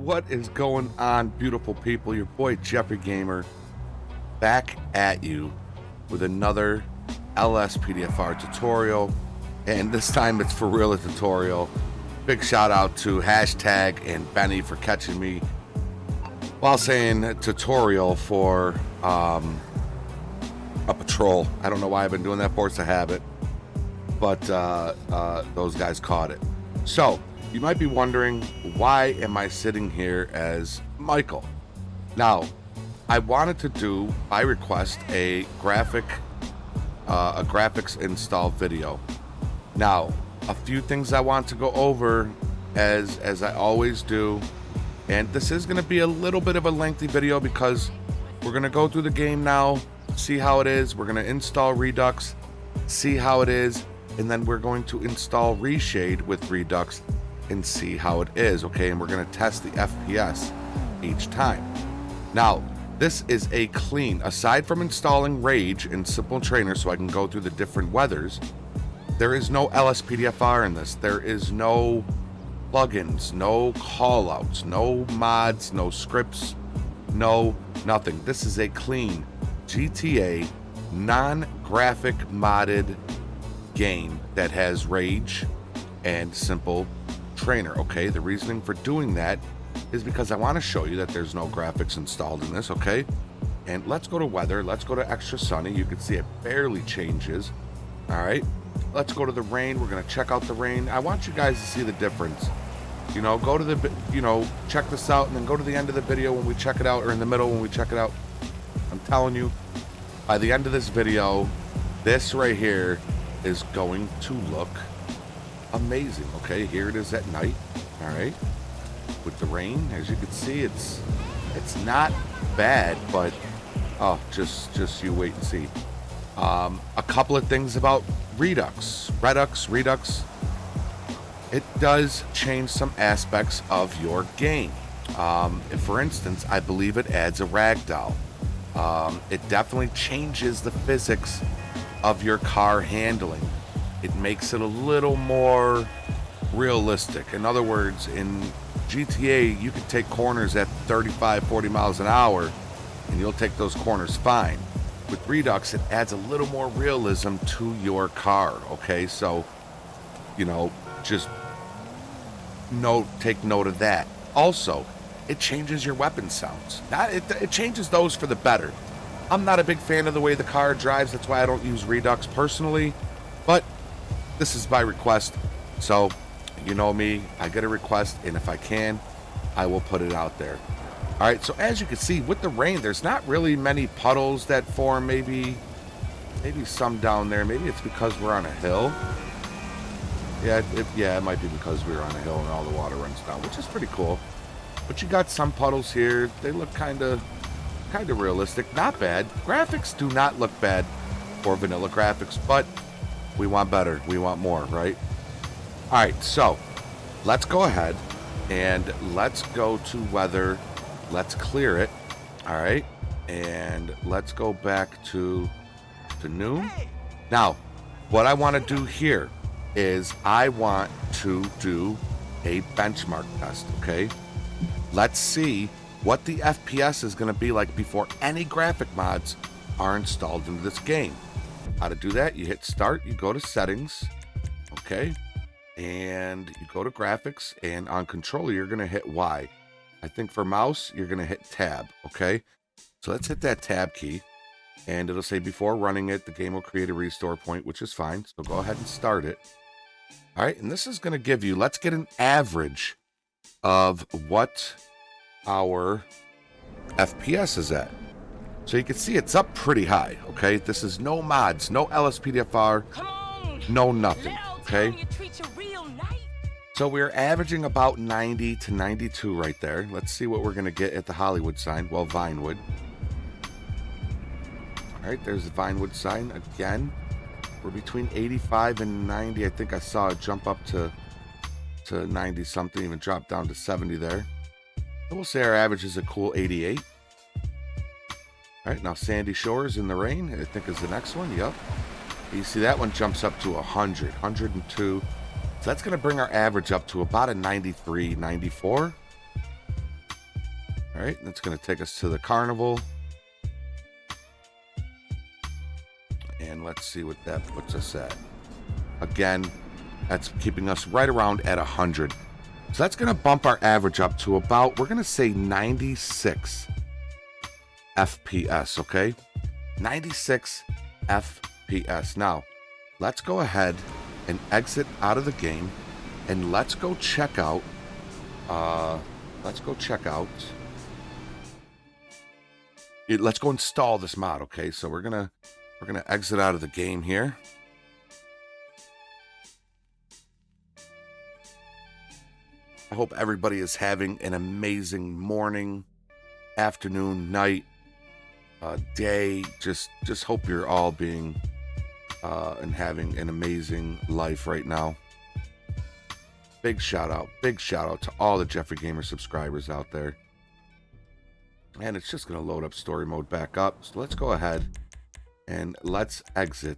What is going on, beautiful people? Your boy Jeffrey Gamer back at you with another lspdfr tutorial, and this time it's for real, a tutorial. Big shout out to Hashtag and Benny for catching me while saying tutorial for a patrol. I don't know why I've been doing that for, it's a habit, but those guys caught it. So you might be wondering, why am I sitting here as Michael? Now, I wanted to do, by request, a graphics install video. Now, a few things I want to go over, as I always do, and this is going to be a little bit of a lengthy video because we're going to go through the game now, see how it is. We're going to install Redux, see how it is, and then we're going to install ReShade with Redux and see how it is, okay? And we're going to test the FPS each time. Now, this is a clean, aside from installing Rage and Simple Trainer so I can go through the different weathers, there is no lspdfr in this. There is no plugins, no callouts, no mods, no scripts, no nothing. This is a clean GTA non-graphic modded game that has Rage and Simple Trainer, okay? The reasoning for doing that is because I want to show you that there's no graphics installed in this, okay? And let's go to weather, let's go to extra sunny. You can see it barely changes. All right, let's go to the rain. We're going to check out the rain. I want you guys to see the difference. You know, go to the, check this out and then go to the end of the video when we check it out, or in the middle when we check it out. I'm telling you, by the end of this video, this right here is going to look amazing. Okay, here it is at night. All right, with the rain, as you can see, it's not bad, but oh, just you wait and see. A couple of things about Redux. It does change some aspects of your game. For instance, I believe it adds a ragdoll. It definitely changes the physics of your car handling. It makes it a little more realistic. In other words, in GTA, you can take corners at 35, 40 miles an hour, and you'll take those corners fine. With Redux, it adds a little more realism to your car, okay? So, just take note of that. Also, it changes your weapon sounds. It changes those for the better. I'm not a big fan of the way the car drives. That's why I don't use Redux personally, but this is by request. So, you know me, I get a request, and if I can, I will put it out there. All right, so as you can see, with the rain, there's not really many puddles that form. Maybe some down there. Maybe it's because we're on a hill. Yeah, it might be because we're on a hill and all the water runs down, which is pretty cool. But you got some puddles here. They look kind of realistic. Not bad. Graphics do not look bad for vanilla graphics, but we want better. We want more, right? All right, so let's go ahead and let's go to weather. Let's clear it. All right, and let's go back to noon. Now, what I want to do here is I want to do a benchmark test, okay? Let's see what the FPS is going to be like before any graphic mods are installed into this game. How to do that? You hit start, you go to settings, okay? And you go to graphics, and on controller, you're going to hit Y. I think for mouse, you're going to hit tab, okay? So let's hit that tab key, and it'll say before running it, the game will create a restore point, which is fine. So go ahead and start it. All right, and this is going to give you, let's get an average of what our FPS is at. So you can see it's up pretty high, okay? This is no mods, no lspdfr, no nothing, okay? So we're averaging about 90 to 92 right there. Let's see what we're going to get at the Hollywood sign. Well, Vinewood. All right, there's the Vinewood sign again. We're between 85 and 90. I think I saw it jump up to 90 something, even drop down to 70 there. So we'll say our average is a cool 88. All right, now Sandy Shores in the rain, I think is the next one. Yep. You see that one jumps up to 100, 102. So that's going to bring our average up to about a 93, 94. All right, that's going to take us to the carnival. And let's see what that puts us at. Again, that's keeping us right around at 100. So that's going to bump our average up to about, we're going to say 96 FPS, okay? 96 FPS. Now, let's go ahead and exit out of the game, and let's go check out, let's go install this mod, okay? So we're gonna exit out of the game here. I hope everybody is having an amazing morning, afternoon, night, day. Just hope you're all being and having an amazing life right now. Big shout out to all the Jeffrey Gamer subscribers out there. And it's just going to load up story mode back up. So let's go ahead and let's exit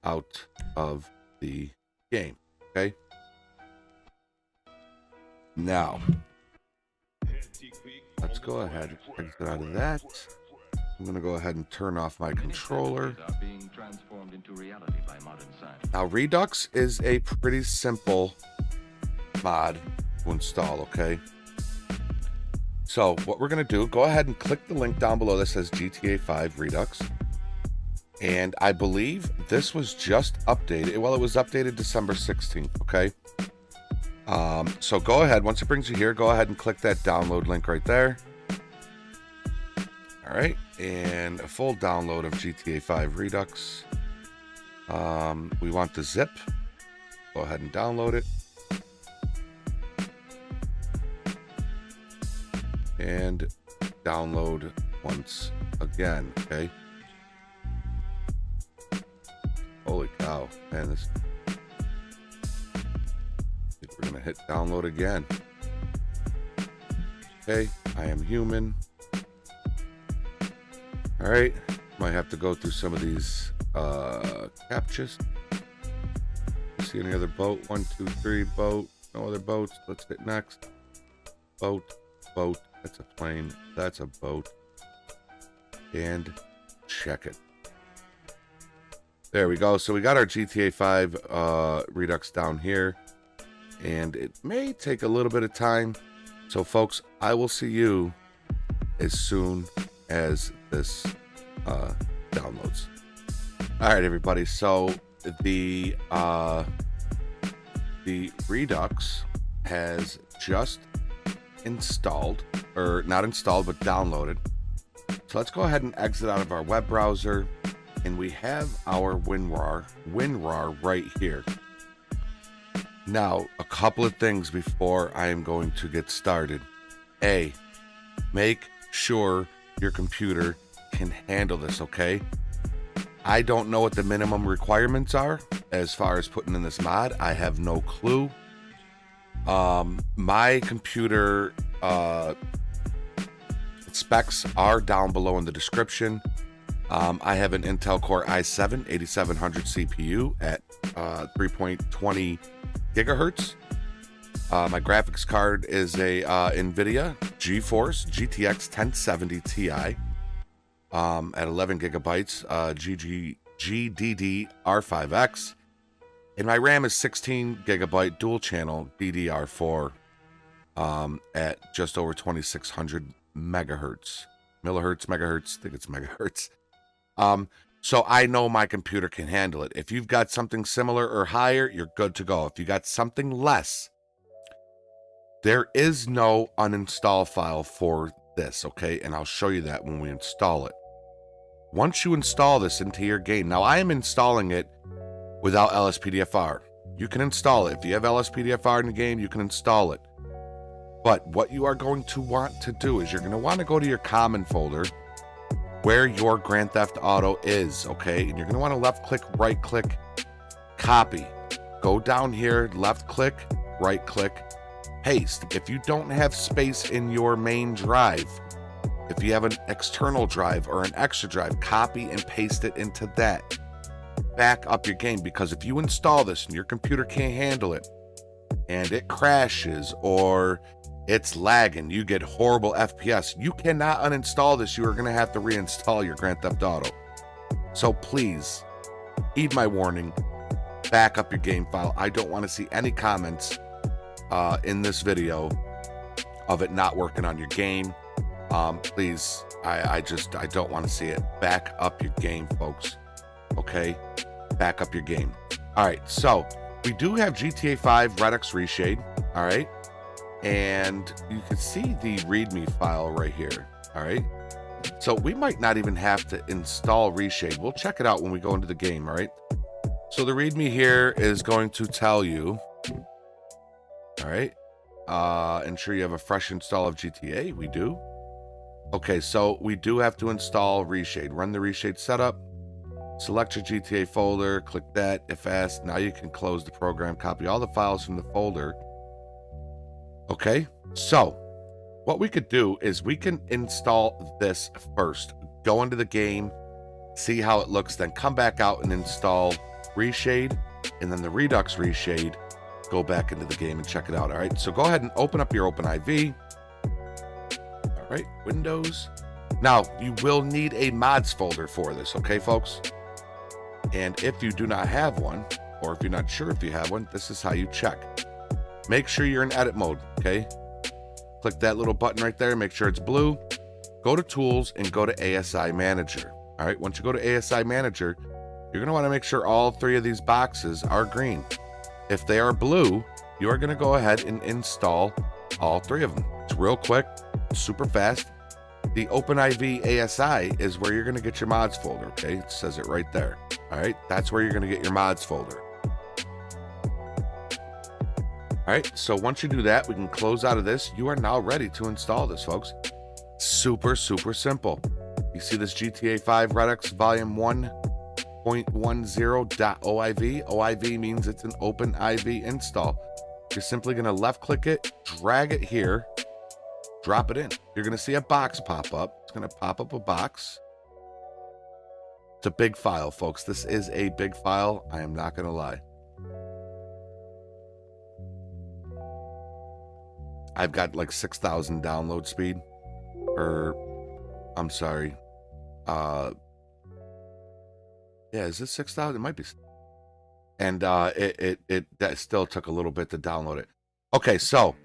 out of the game. Okay. Now, let's go ahead and exit out of that. I'm going to go ahead and turn off my controller. Now, Redux is a pretty simple mod to install, okay? So what we're going to do, go ahead and click the link down below that says GTA 5 Redux. And I believe this was just updated. Well, it was updated December 16th, okay? So go ahead, once it brings you here, go ahead and click that download link right there. All right, and a full download of GTA 5 Redux. We want the zip. Go ahead and download it. And download once again, okay? Holy cow, man, this... We're gonna hit download again. Okay, I am human. All right, might have to go through some of these captchas. See any other boat? 1, 2, 3, boat. No other boats. Let's hit next. Boat. That's a plane. That's a boat. And check it. There we go. So we got our GTA 5 Redux down here. And it may take a little bit of time. So folks, I will see you as soon as this downloads. All right, everybody. So the Redux has just installed, or not installed, but downloaded. So let's go ahead and exit out of our web browser, and we have our WinRAR right here. Now, a couple of things before I am going to get started. A, make sure your computer can handle this, okay? I don't know what the minimum requirements are as far as putting in this mod. I have no clue. My computer specs are down below in the description. I have an Intel Core i7 8700 CPU at 3.20 gigahertz. My graphics card is a NVIDIA GeForce GTX 1070 Ti at 11 gigabytes GDDR5X. And my RAM is 16 gigabyte dual channel DDR4 at just over 2600 megahertz. Megahertz, I think it's megahertz. So I know my computer can handle it. If you've got something similar or higher, you're good to go. If you got something less, there is no uninstall file for this, okay? And I'll show you that when we install it. Once you install this into your game, now I am installing it without lspdfr. You can install it. If you have lspdfr in the game, you can install it. But what you are going to want to do is you're going to want to go to your common folder where your Grand Theft Auto is, okay? And you're going to want to left click, right click, copy. Go down here, left click, right click, paste. If you don't have space in your main drive, if you have an external drive or an extra drive, copy and paste it into that. Back up your game, because if you install this and your computer can't handle it and it crashes, or it's lagging. You get horrible FPS. You cannot uninstall this. You are going to have to reinstall your Grand Theft Auto. So please, heed my warning. Back up your game file. I don't want to see any comments in this video of it not working on your game. Please, I don't want to see it. Back up your game, folks. Okay? Back up your game. All right, so we do have GTA 5 Redux ReShade. All right? And you can see the README file right here. All right? So we might not even have to install ReShade. We'll check it out when we go into the game. All right? So the README here is going to tell you, all right, ensure you have a fresh install of GTA. We do. Okay, so we do have to install ReShade. Run the ReShade setup. Select your GTA folder. Click that. If asked, now you can close the program. Copy all the files from the folder. Okay, so what we could do is we can install this first. Go into the game, see how it looks, then come back out and install ReShade, and then the Redux ReShade, go back into the game and check it out. All right, so go ahead and open up your OpenIV. All right, Windows. Now, you will need a mods folder for this, okay, folks? And if you do not have one, or if you're not sure if you have one, this is how you check. Make sure you're in edit mode, okay? Click that little button right there, make sure it's blue. Go to Tools and go to ASI Manager. All right, once you go to ASI Manager, you're going to want to make sure all three of these boxes are green. If they are blue, you are going to go ahead and install all three of them. It's real quick, super fast. The OpenIV ASI is where you're going to get your mods folder, okay? It says it right there. All right, that's where you're going to get your mods folder. All right, so once you do that, we can close out of this. You are now ready to install this, folks. Super, super simple. You see this GTA 5 Redux Volume 1.10.oiv. OIV means it's an OpenIV install. You're simply going to left click it, drag it here, drop it in. You're going to see a box pop up. It's going to pop up a box. It's a big file, folks. This is a big file. I am not going to lie. I've got like 6,000 download speed, or I'm sorry. Yeah, is this 6,000? It might be. And that still took a little bit to download it. Okay, so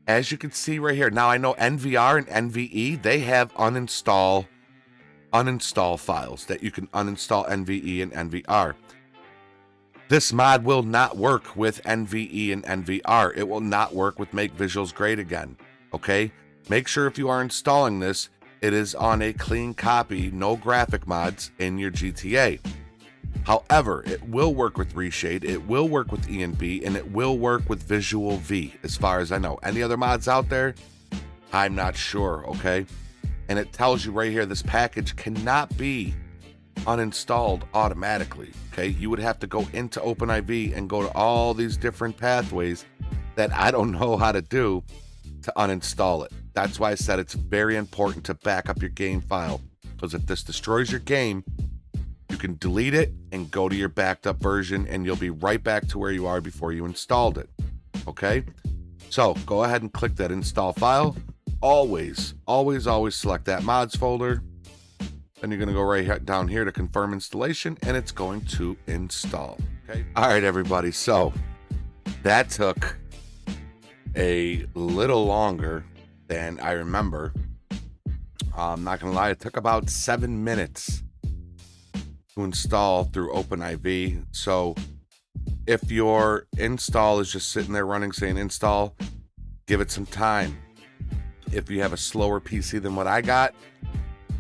as you can see right here, now I know NVR and NVE, they have uninstall files that you can uninstall NVE and NVR. This mod will not work with NVE and NVR. It will not work with Make Visuals Great Again, okay? Make sure if you are installing this, it is on a clean copy, no graphic mods in your GTA. However, it will work with ReShade, it will work with ENB, and it will work with Visual V, as far as I know. Any other mods out there? I'm not sure, okay? And it tells you right here, this package cannot be uninstalled automatically, okay? You would have to go into OpenIV and go to all these different pathways that I don't know how to do to uninstall it. That's why I said it's very important to back up your game file, because if this destroys your game, you can delete it and go to your backed up version and you'll be right back to where you are before you installed it, okay? So go ahead and click that install file. Always select that mods folder. Then you're going to go right down here to confirm installation, and it's going to install. Okay. All right, everybody. So that took a little longer than I remember. I'm not going to lie. It took about 7 minutes to install through OpenIV. So if your install is just sitting there running, saying install, give it some time. If you have a slower PC than what I got,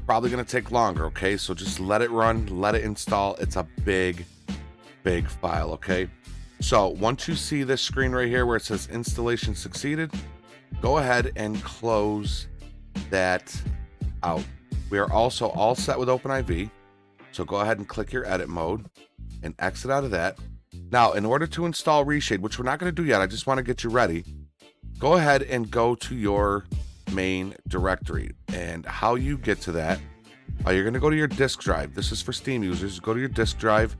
probably going to take longer, okay? So just let it run, let it install. It's a big file, okay? So once you see this screen right here where it says installation succeeded, go ahead and close that out. We are also all set with OpenIV, so go ahead and click your edit mode and exit out of that. Now, in order to install ReShade, which we're not going to do yet, I just want to get you ready, go ahead and go to your main directory. And how you get to that, you're going to go to your disk drive. This is for Steam users. Go to your disk drive.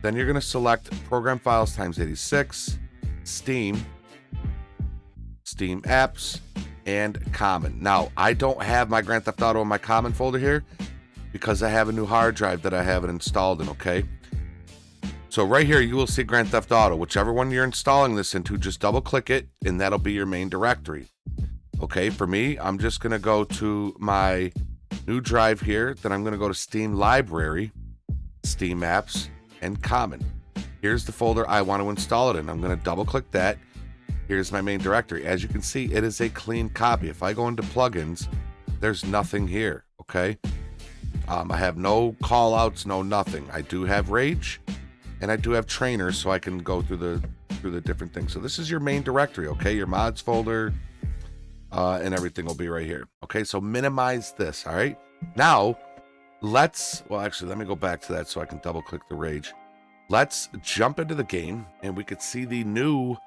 Then you're going to select program files times 86, Steam Steam Apps, and Common. Now, I don't have my Grand Theft Auto in my Common folder here because I have a new hard drive that I haven't installed in, okay? So right here, you will see Grand Theft Auto. Whichever one you're installing this into, just double click it, and that'll be your main directory. Okay, for me, I'm just gonna go to my new drive here, then I'm gonna go to Steam Library, Steam Apps, and Common. Here's the folder I want to install it in. I'm gonna double click that. Here's my main directory. As you can see, it is a clean copy. If I go into plugins, there's nothing here, okay? I have no call outs, no nothing. I do have Rage, and I do have Trainers, so I can go through the different things. So this is your main directory, okay? Your mods folder, and everything will be right here. Okay, so minimize this, all right? Now, actually, let me go back to that so I can double click the Rage. Let's jump into the game, and we could see the new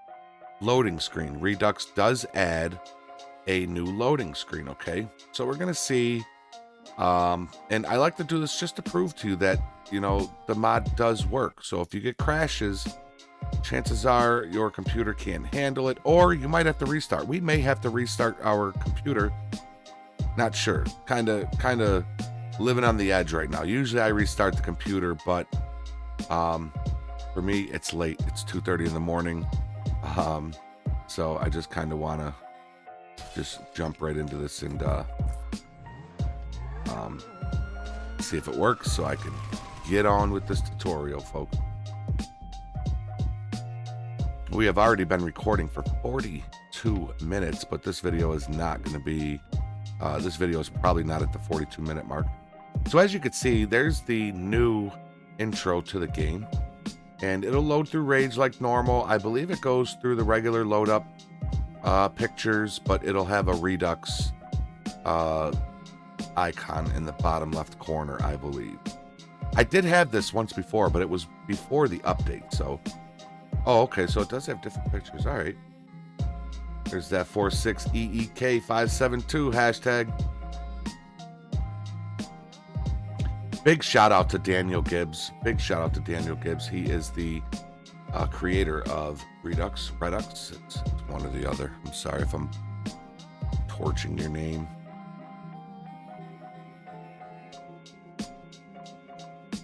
loading screen. Redux does add a new loading screen, okay? So we're gonna see, and I like to do this just to prove to you that, you know, the mod does work. So if you get crashes, chances are your computer can't handle it, or you might have to restart. We may have to restart our computer. Not sure. Kind of living on the edge right now. Usually I restart the computer, but for me, it's late. It's 2:30 in the morning. So I just kind of want to just jump right into this and see if it works so I can get on with this tutorial, folks. We have already been recording for 42 minutes, but this video is not going to be, this video is probably not at the 42-minute mark. So as you can see, there's the new intro to the game, and it'll load through Rage like normal. I believe it goes through the regular load up pictures, but it'll have a Redux icon in the bottom left corner, I believe. I did have this once before, but it was before the update, so... Oh, okay, so it does have different pictures. All right. There's that 46EEK572 hashtag. Big shout out to Daniel Gibbs. Big shout out to Daniel Gibbs. He is the creator of Redux. It's one or the other. I'm sorry if I'm torching your name.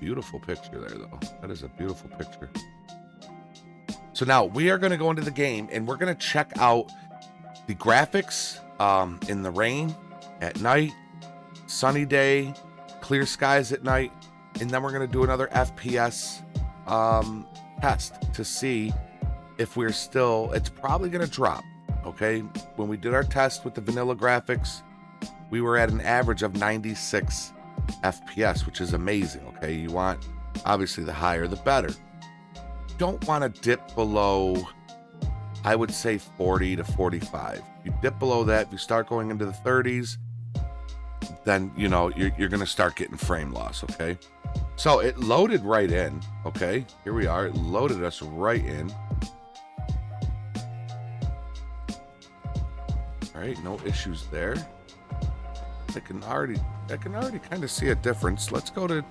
Beautiful picture there, though. That is a beautiful picture. So now we are going to go into the game, and we're going to check out the graphics in the rain, at night, sunny day, clear skies at night, and then we're going to do another FPS test to see if we're still, it's probably going to drop, okay? When we did our test with the vanilla graphics, we were at an average of 96 FPS, which is amazing, okay? You want, obviously, the higher the better. Don't want to dip below, I would say 40 to 45. If you dip below that, if you start going into the 30s, then, you know, you're going to start getting frame loss, okay? So it loaded right in, okay? Here we are. It loaded us right in. All right, no issues there. I can already kind of see a difference. Let's go to,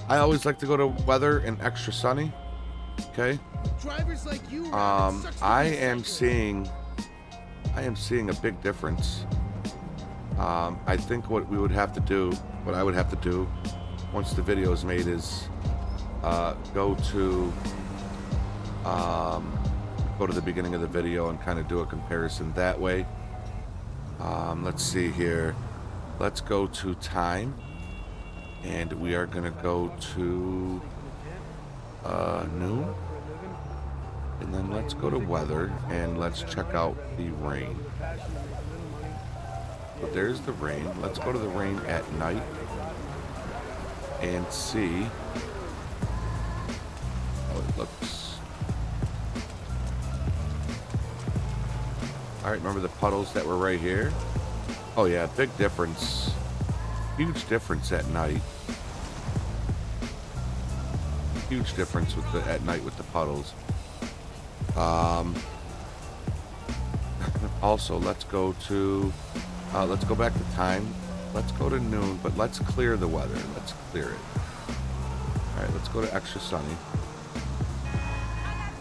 I always like to go to weather and extra sunny. Okay. Drivers like you, I am seeing a big difference. I think what I would have to do once the video is made is go to the beginning of the video and kind of do a comparison that way. Let's see here. Let's go to time, and we are gonna go to noon, and then let's go to weather and let's check out the rain. So there's the rain. Let's go to the rain at night and see how it looks. All right, remember the puddles that were right here? Oh yeah, big difference. Huge difference at night. Huge difference with the at night with the puddles. Also, let's go back to time. Let's go to noon, but let's clear the weather. Let's clear it. All right, let's go to extra sunny.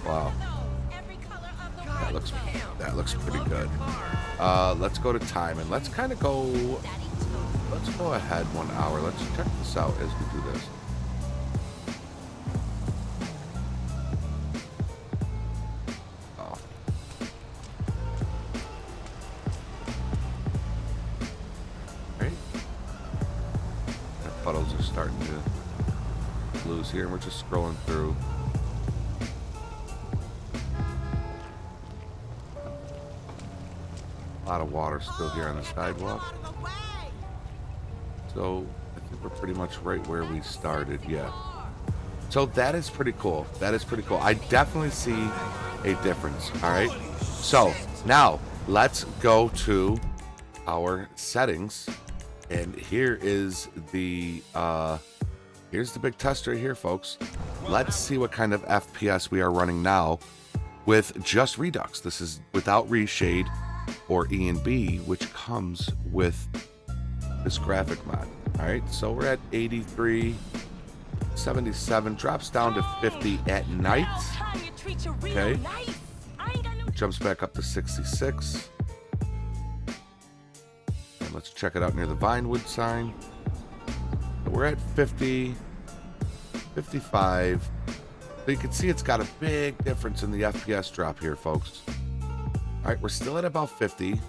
Wow, that looks looks pretty good. Let's go to time, and let's kind of go, let's go ahead 1 hour. Let's check this out as we do this. Oh. Right. The puddles are starting to lose here, and we're just scrolling through. A lot of water still here on the sidewalk. So I think we're pretty much right where we started. Yeah. So that is pretty cool. That is pretty cool. I definitely see a difference. All right. So now let's go to our settings. And here is the here's the big test right here, folks. Let's see what kind of FPS we are running now with just Redux. This is without ReShade or E&B, which comes with this graphic mod. All right, so we're at 83, 77, drops down to 50 at night. Okay, jumps back up to 66. And let's check it out near the Vinewood sign. We're at 50, 55. So you can see it's got a big difference in the FPS drop here, folks. All right, we're still at about 50. All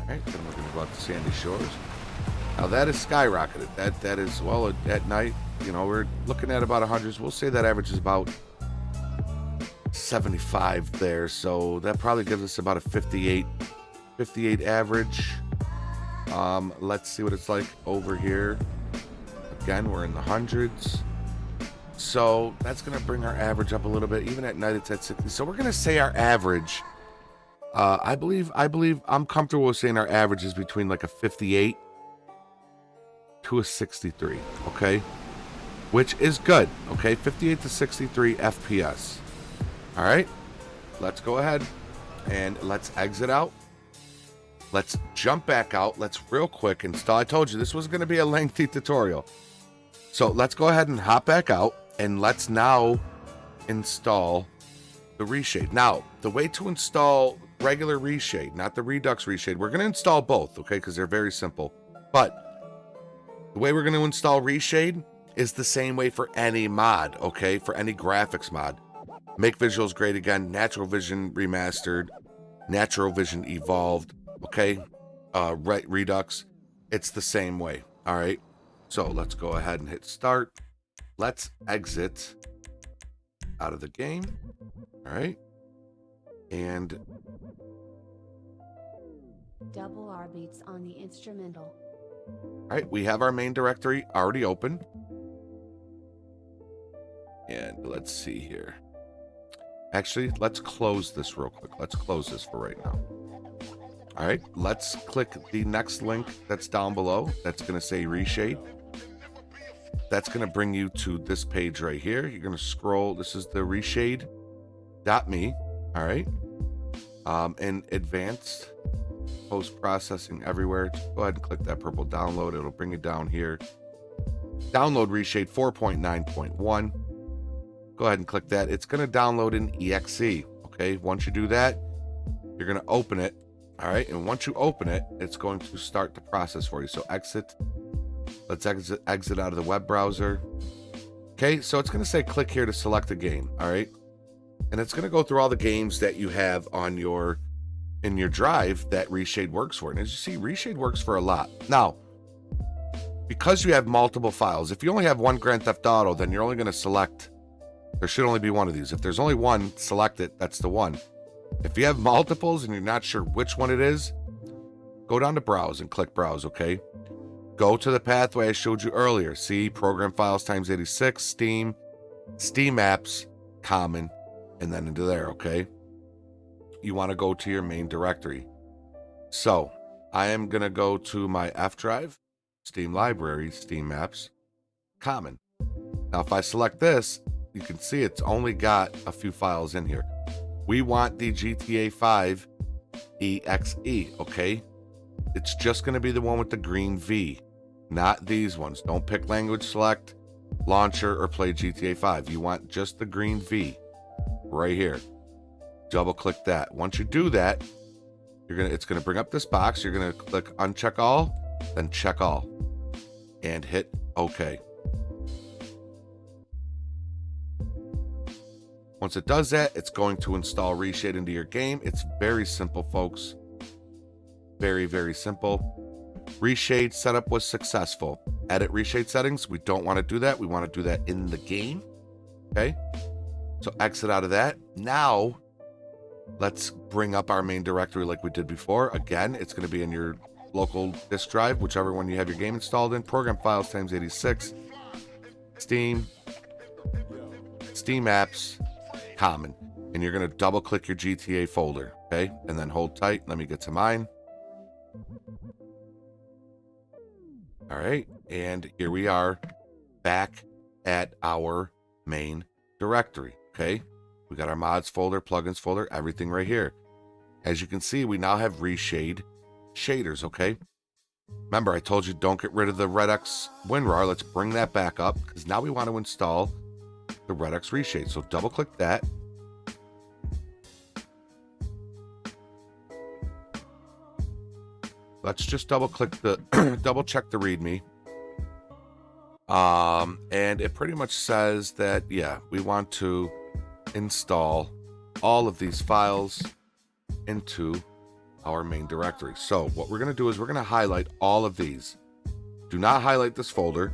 right, then we're gonna go out to Sandy Shores. Now that is skyrocketed. That is, well, at night, you know, we're looking at about 100s. We'll say that average is about 75 there. So that probably gives us about a 58 average. Let's see what it's like over here. Again, we're in the hundreds. So that's going to bring our average up a little bit. Even at night, it's at 60. So we're going to say our average, I believe I'm comfortable with saying our average is between like a 58 to a 63. Okay. Which is good. Okay. 58 to 63 FPS. All right. Let's go ahead and let's exit out. Let's jump back out. Let's real quick install. I told you this was going to be a lengthy tutorial. So let's go ahead and hop back out. And let's now install the ReShade. Now, the way to install regular ReShade, not the Redux ReShade, we're going to install both, okay, because they're very simple. But the way we're going to install ReShade is the same way for any mod, okay, for any graphics mod. Make visuals great again, Natural Vision remastered, Natural Vision evolved, okay, Redux. It's the same way, all right? So let's go ahead and hit start. Let's exit out of the game. All right. And double R beats on the instrumental. All right, we have our main directory already open. And let's see here. Actually, let's close this real quick. Let's close this for right now. All right, let's click the next link that's down below. That's going to say ReShade. That's going to bring you to this page right here. You're going to scroll. This is the reshade.me. All right. In advanced post-processing everywhere, just go ahead and click that purple download. It'll bring you down here. Download ReShade 4.9.1. Go ahead and click that. It's going to download an exe. Okay. Once you do that, you're going to open it. All right. And once you open it, it's going to start the process for you. So exit. Let's exit out of the web browser. Okay, so it's going to say click here to select a game. All right, and it's going to go through all the games that you have on in your drive that ReShade works for. And as you see, ReShade works for a lot. Now, because you have multiple files, if you only have one Grand Theft Auto, then you're only going to select. There should only be one of these. If there's only one, select it. That's the one. If you have multiples and you're not sure which one it is, go down to Browse and click Browse. Okay. Go to the pathway I showed you earlier. See, program files times 86, Steam apps, common, and then into there, okay? You want to go to your main directory. So, I am going to go to my F drive, Steam library, Steam apps, common. Now, if I select this, you can see it's only got a few files in here. We want the GTA 5 EXE, okay? It's just going to be the one with the green V. Not these ones. Don't pick language select. launcher, or play GTA 5. You want just the green V right here. Double click that. Once you do that, it's gonna bring up this box. You're gonna click uncheck all, then check all, and hit OK. Once it does that, it's going to install ReShade into your game. It's very simple, folks. Very, very simple. ReShade setup was successful. Edit ReShade settings. We don't want to do that. We want to do that in the game. Okay. So exit out of that. Now, let's bring up our main directory like we did before. Again, it's going to be in your local disk drive, whichever one you have your game installed in. Program files times 86. Steam apps, common. And you're going to double click your GTA folder. Okay. And then hold tight. Let me get to mine. All right, and here we are back at our main directory, okay? We got our mods folder, plugins folder, everything right here. As you can see, we now have ReShade shaders, okay? Remember, I told you don't get rid of the Redux WinRAR. Let's bring that back up because now we want to install the Redux ReShade. So double click that. Let's just double click the double check the README. And it pretty much says that, yeah, we want to install all of these files into our main directory. So what we're going to do is we're going to highlight all of these. Do not highlight this folder.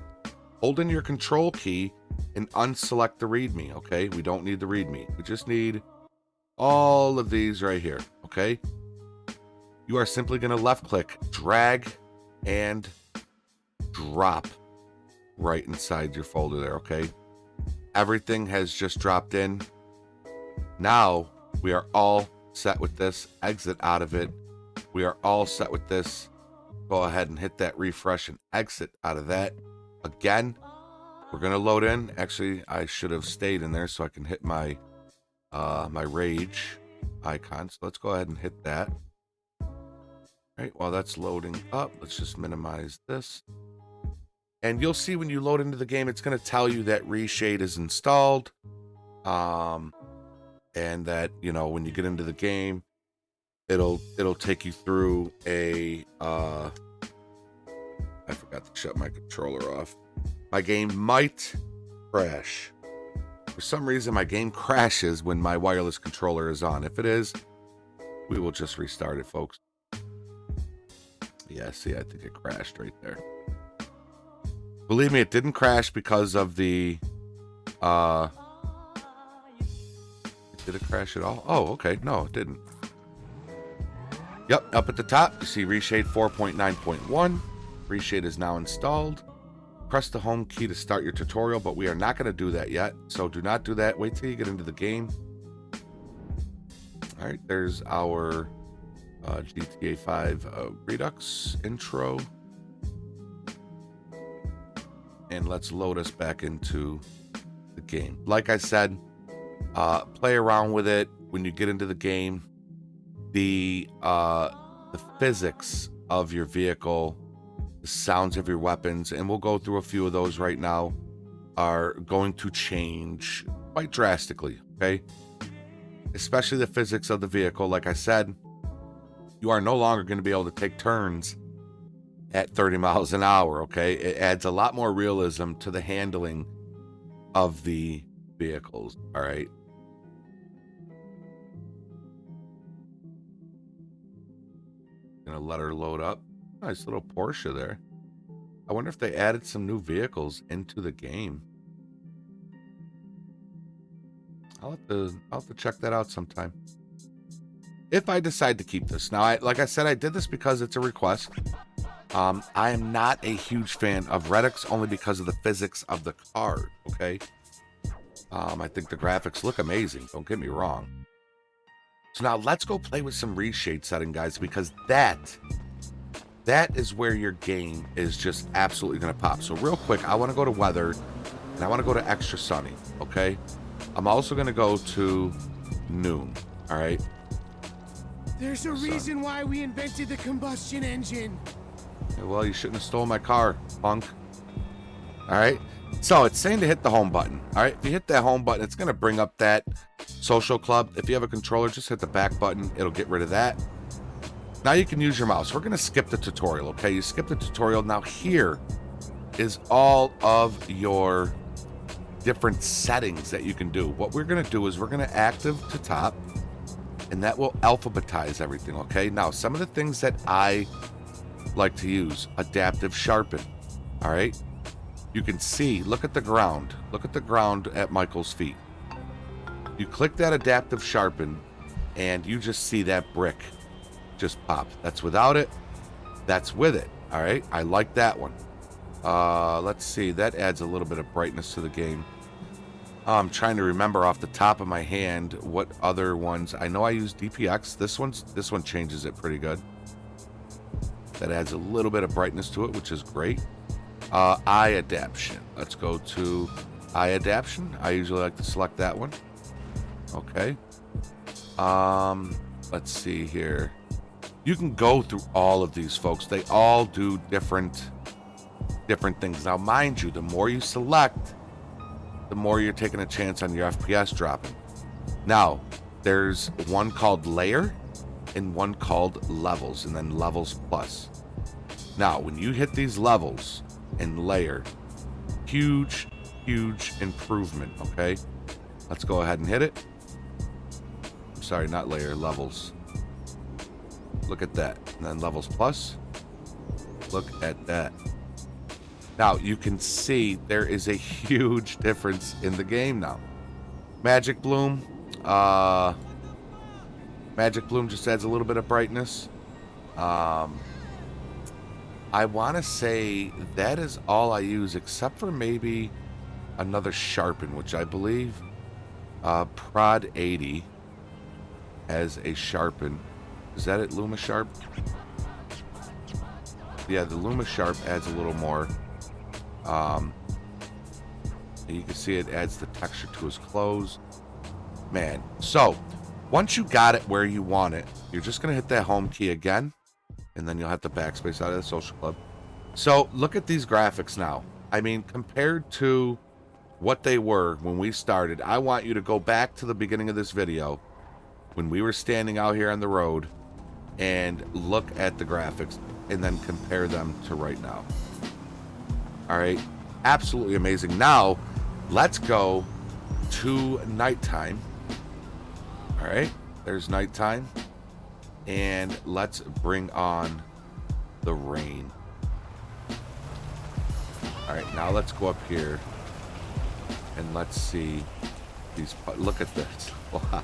Hold in your control key and unselect the README, okay? We don't need the README. We just need all of these right here, okay? You are simply going to left click, drag, and drop right inside your folder there, okay? Everything has just dropped in. Now we are all set with this. Exit out of it. We are all set with this. Go ahead and hit that refresh and exit out of that. Again, we're going to load in. Actually, I should have stayed in there so I can hit my my rage icon. So let's go ahead and hit that. All right, while that's loading up, let's just minimize this. And you'll see when you load into the game, it's going to tell you that ReShade is installed. And that, you know, when you get into the game, it'll take you through a I forgot to shut my controller off. My game might crash. For some reason, my game crashes when my wireless controller is on. If it is, we will just restart it, folks. Yeah, see, I think it crashed right there. Believe me, it didn't crash because of the did it crash at all? Oh, okay. No, it didn't. Yep, up at the top, you see ReShade 4.9.1. ReShade is now installed. Press the home key to start your tutorial, but we are not going to do that yet. So do not do that. Wait till you get into the game. All right, there's our GTA 5 Redux intro. And let's load us back into the game. Like I said, play around with it. When you get into the game, the physics of your vehicle, the sounds of your weapons, and we'll go through a few of those right now, are going to change quite drastically, okay? Especially the physics of the vehicle. Like I said, you are no longer going to be able to take turns at 30 miles an hour, okay? It adds a lot more realism to the handling of the vehicles, all right? Gonna let her load up. Nice little Porsche there. I wonder if they added some new vehicles into the game. I'll have to check that out sometime. If I decide to keep this. Now, like I said, I did this because it's a request. I am not a huge fan of Redux only because of the physics of the card, okay? I think the graphics look amazing, don't get me wrong. So now let's go play with some ReShade setting, guys, because that is where your game is just absolutely going to pop. So real quick, I want to go to weather, and I want to go to extra sunny, okay? I'm also going to go to noon, all right? There's a reason why we invented the combustion engine. Yeah, well, you shouldn't have stolen my car, punk. All right, So it's saying to hit the home button. All right, if you hit that home button, it's going to bring up that social club. If you have a controller, just hit the back button. It'll get rid of that. Now you can use your mouse. We're going to skip the tutorial, okay? You skip the tutorial. Now here is all of your different settings that you can do. What we're going to do is we're going to active to top, and that will alphabetize everything, okay? Now, some of the things that I like to use, adaptive sharpen, all right? You can see, look at the ground. Look at the ground at Michael's feet. You click that adaptive sharpen, and you just see that brick just pop. That's without it. That's with it. All right. I like that one. Let's see. That adds a little bit of brightness to the game. I'm trying to remember off the top of my hand what other ones. I know I use DPX. This one changes it pretty good. That adds a little bit of brightness to it, which is great. Eye adaptation. Let's go to eye adaptation. I usually like to select that one. Okay. Let's see here. You can go through all of these, folks. They all do different things. Now, mind you, the more you select, the more you're taking a chance on your FPS dropping. Now, there's one called layer and one called levels, and then levels plus. Now, when you hit these levels and layer, huge improvement. Okay, let's go ahead and hit it. I'm sorry, not layer, levels. Look at that. And then levels plus, look at that. Now you can see there is a huge difference in the game now. Magic Bloom just adds a little bit of brightness. I want to say that is all I use, except for maybe another sharpen, which I believe Prod 80 has a sharpen. Is that it, Luma Sharp? Yeah, the Luma Sharp adds a little more. You can see it adds the texture to his clothes. Man, so once you got it where you want it, you're just going to hit that home key again. And then you'll have to backspace out of the social club. So look at these graphics now. I mean, compared to what they were when we started, I want you to go back to the beginning of this video when we were standing out here on the road and look at the graphics and then compare them to right now. All right. Absolutely amazing. Now, let's go to nighttime. All right. There's nighttime. And let's bring on the rain. All right, now let's go up here and let's see these. Look at this. Wow.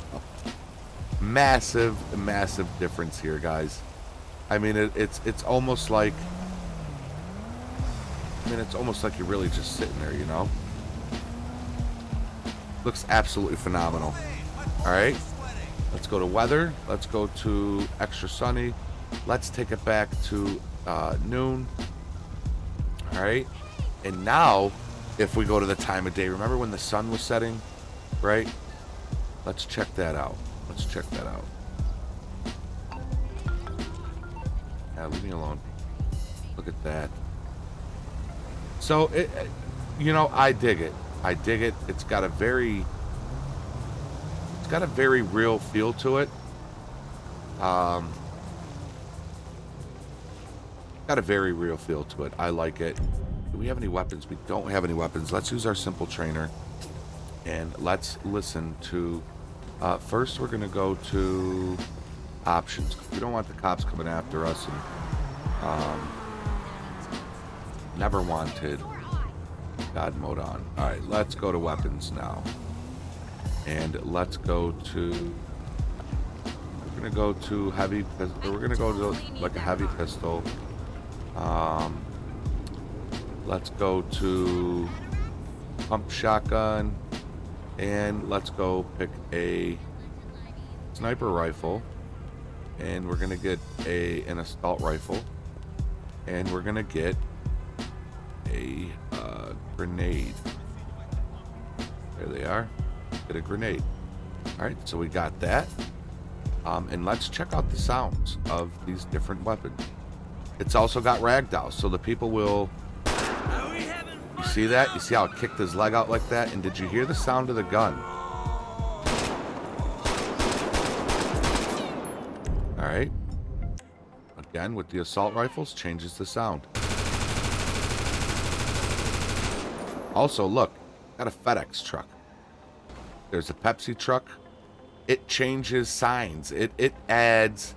Massive difference here, guys. I mean, it's almost like, it's almost like you're really just sitting there, you know? Looks absolutely phenomenal. All right. Let's go to weather. Let's go to extra sunny. Let's take it back to noon. All right. And now, if we go to the time of day, remember when the sun was setting, right? Let's check that out. Let's check that out. Yeah, leave me alone. Look at that. So, you know, I dig it. I dig it. It's got a very real feel to it. Got a very real feel to it. I like it. Do we have any weapons? We don't have any weapons. Let's use our simple trainer and let's listen to first we're gonna go to options. We don't want the cops coming after us, and never wanted God mode on. All right, let's go to weapons now. And let's go to, we're gonna go to heavy, we're gonna go to like a heavy pistol. Let's go to pump shotgun, and let's go pick a sniper rifle, and we're gonna get an assault rifle, and we're gonna get a grenade. There they are. Get a grenade. All right, so we got that. And let's check out the sounds of these different weapons. It's also got ragdoll, so the people will You see that? You see how it kicked his leg out like that? And did you hear the sound of the gun? All right. Again, with the assault rifles, changes the sound. Also, look, got a FedEx truck. There's a Pepsi truck. It changes signs. It adds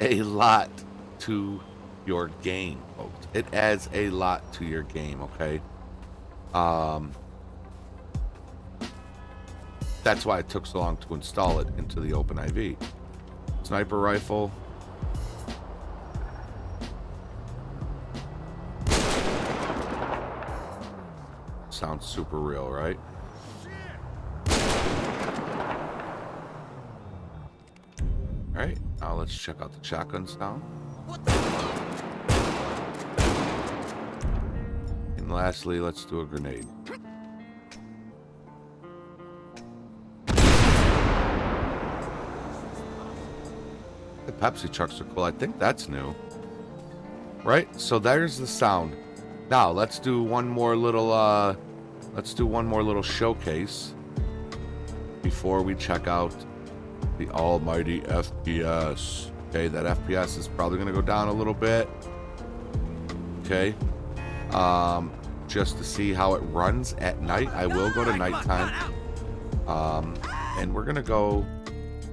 a lot to your game, folks. It adds a lot to your game, okay? That's why it took so long to install it into the OpenIV. Sniper rifle. Sounds super real, right? All right, now let's check out the shotgun sound. And lastly, let's do a grenade. The Pepsi trucks are cool. I think that's new. Right? So there's the sound. Now let's do one more little showcase before we check out the almighty FPS. Okay, that FPS is probably going to go down a little bit. Okay. Just to see how it runs at night. I will go to nighttime. And we're going to go,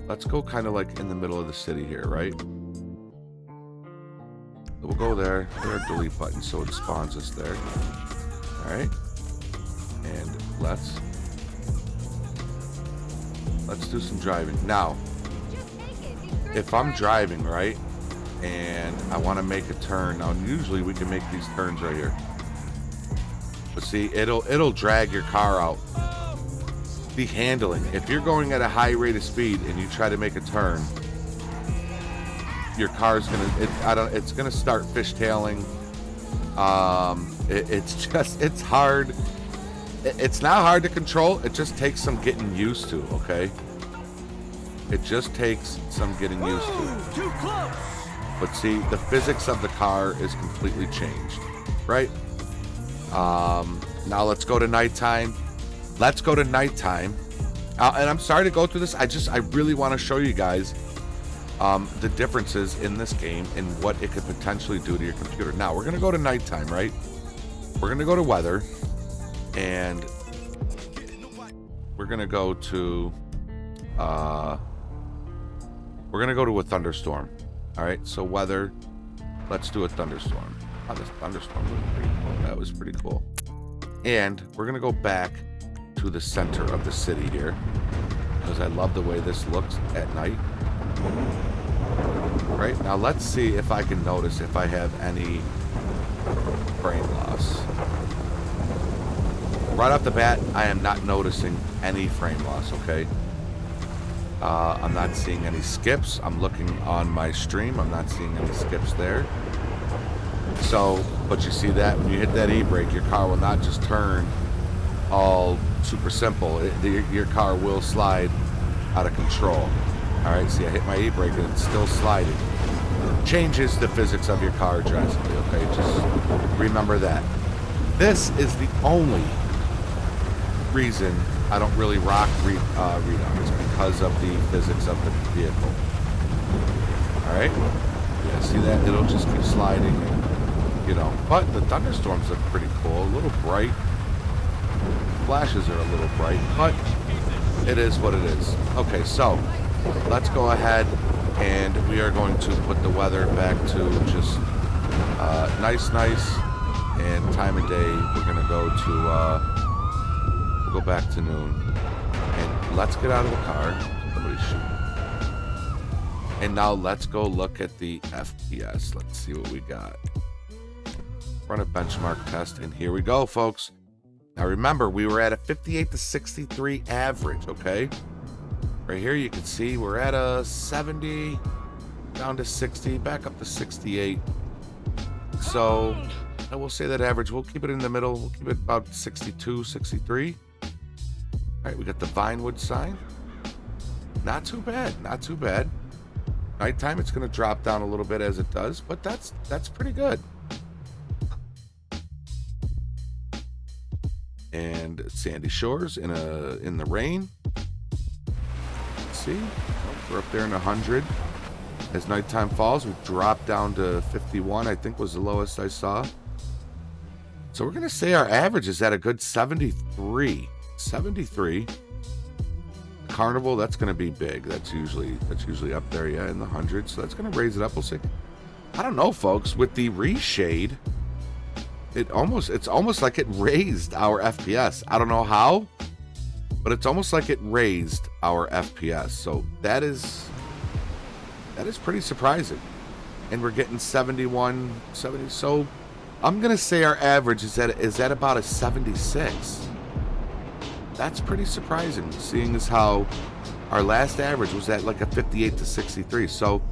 let's go kind of like in the middle of the city here, right? So we'll go there. Hit our delete button so it spawns us there. All right. And let's do some driving. Now, if I'm driving, right, and I want to make a turn, now usually we can make these turns right here. But see, it'll drag your car out. The handling, if you're going at a high rate of speed and you try to make a turn, your car's it's gonna start fishtailing. It's hard. It's not hard to control. It just takes some getting used to, okay? It just takes some getting used to. Too close. But see, the physics of the car is completely changed, right? Now let's go to nighttime. Let's go to nighttime. And I'm sorry to go through this. I really want to show you guys the differences in this game and what it could potentially do to your computer. Now, we're going to go to nighttime, right? We're going to go to weather. And we're gonna go to a thunderstorm. All right, so weather, let's do a thunderstorm. Oh, this thunderstorm was pretty cool. That was pretty cool. And we're gonna go back to the center of the city here because I love the way this looks at night. Right, now let's see if I can notice if I have any frame loss. Right off the bat, I am not noticing any frame loss, okay? I'm not seeing any skips. I'm looking on my stream. I'm not seeing any skips there. So, but you see that when you hit that e-brake, your car will not just turn all super simple. Your car will slide out of control. All right, see, I hit my e-brake and it's still sliding. It changes the physics of your car drastically, okay? Just remember that. This is the only reason I don't really rock Redux because of the physics of the vehicle. Alright? Yeah, see that? It'll just keep sliding, and, you know. But the thunderstorms look pretty cool. A little bright. Flashes are a little bright, but it is what it is. Okay, so let's go ahead and we are going to put the weather back to just nice, and time of day. We're going to go to go back to noon, and let's get out of the car. Somebody's shooting. And now let's go look at the FPS. Let's see what we got. Run a benchmark test, and here we go, folks. Now remember, we were at a 58 to 63 average, okay? Right here you can see we're at a 70, down to 60, back up to 68. So I will say that average, we'll keep it in the middle. We'll keep it about 62, 63. All right, we got the Vinewood sign. Not too bad, not too bad. Nighttime, it's going to drop down a little bit as it does, but that's pretty good. and Sandy Shores in the rain. Let's see, we're up there in 100. As nighttime falls, we drop down to 51. I think was the lowest I saw. So we're gonna say our average is at a good 73. 73. Carnival, that's gonna be big. That's usually up there, yeah, in the hundreds. So that's gonna raise it up. We'll see. I don't know, folks. With the ReShade, it's almost like it raised our FPS. I don't know how, but it's almost like it raised our FPS. So that is pretty surprising. And we're getting 71, 70. So I'm gonna say our average is at about a 76. That's pretty surprising, seeing as how our last average was at like a 58 to 63. So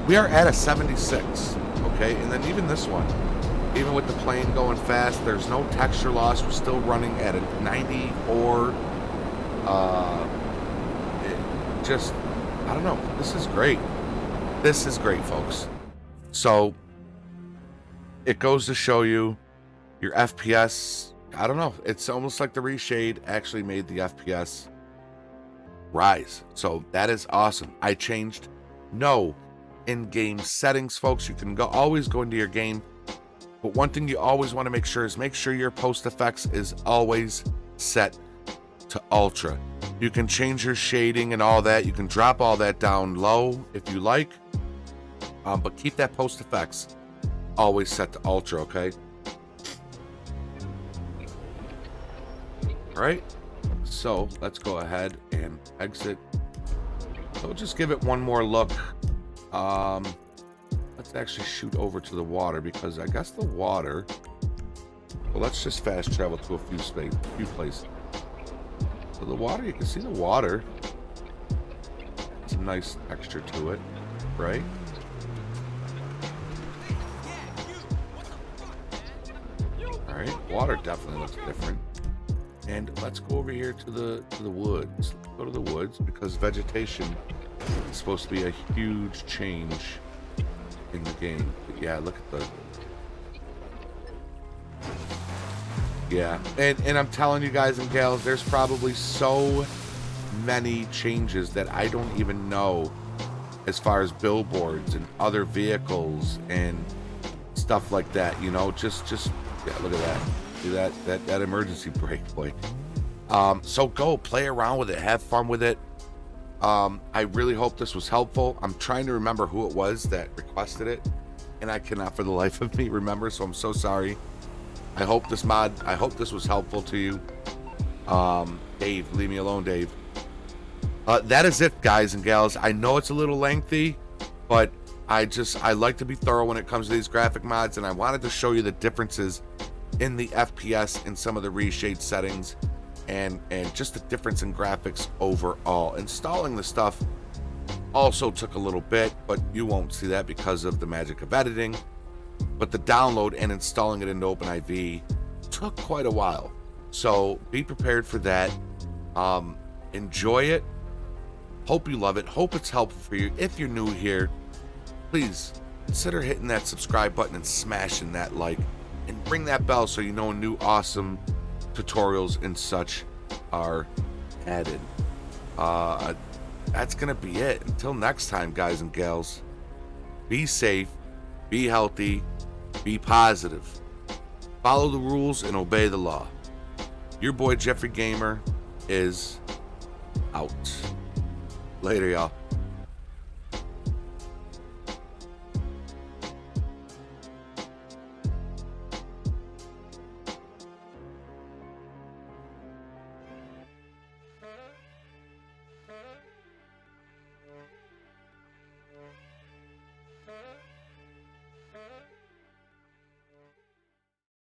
we are at a 76, okay? And then even this one, even with the plane going fast, there's no texture loss. We're still running at a 94. I don't know. This is great. This is great, folks. So it goes to show you your FPS. I don't know. It's almost like the ReShade actually made the FPS rise. So that is awesome. I changed no in-game settings, folks. You can always go into your game. But one thing you always want to make sure your post effects is always set to ultra. You can change your shading and all that. You can drop all that down low if you like. But keep that post effects always set to ultra, okay? All right, so let's go ahead and exit. So we'll just give it one more look. Let's actually shoot over to the water, because I guess the water, well, let's just fast travel to a few places. So the water, you can see the water. It's a nice texture to it, right? All right, water definitely looks different. And let's go over here to the woods. Let's go to the woods, because vegetation is supposed to be a huge change in the game. But yeah, look at the... Yeah, and I'm telling you guys and gals, there's probably so many changes that I don't even know, as far as billboards and other vehicles and stuff like that, you know. Just yeah, look at that. See that emergency brake, boy. So go play around with it, have fun with it. I really hope this was helpful. I'm trying to remember who it was that requested it, and I cannot for the life of me remember, so I'm so sorry. I hope this was helpful to you. Dave, leave me alone, Dave. That is it, guys and gals. I know it's a little lengthy, but I like to be thorough when it comes to these graphic mods, and I wanted to show you the differences in the FPS and some of the ReShade settings, and just the difference in graphics overall. Installing the stuff also took a little bit, but you won't see that because of the magic of editing. But the download and installing it into OpenIV took quite a while, so be prepared for that. Enjoy it. Hope you love it. Hope it's helpful for you. If you're new here, please consider hitting that subscribe button and smashing that like, and ring that bell so you know new awesome tutorials and such are added. That's gonna be it. Until next time, guys and gals, be safe, be healthy, be positive, follow the rules, and obey the law. Your boy Jeffrey Gamer is out. Later, y'all.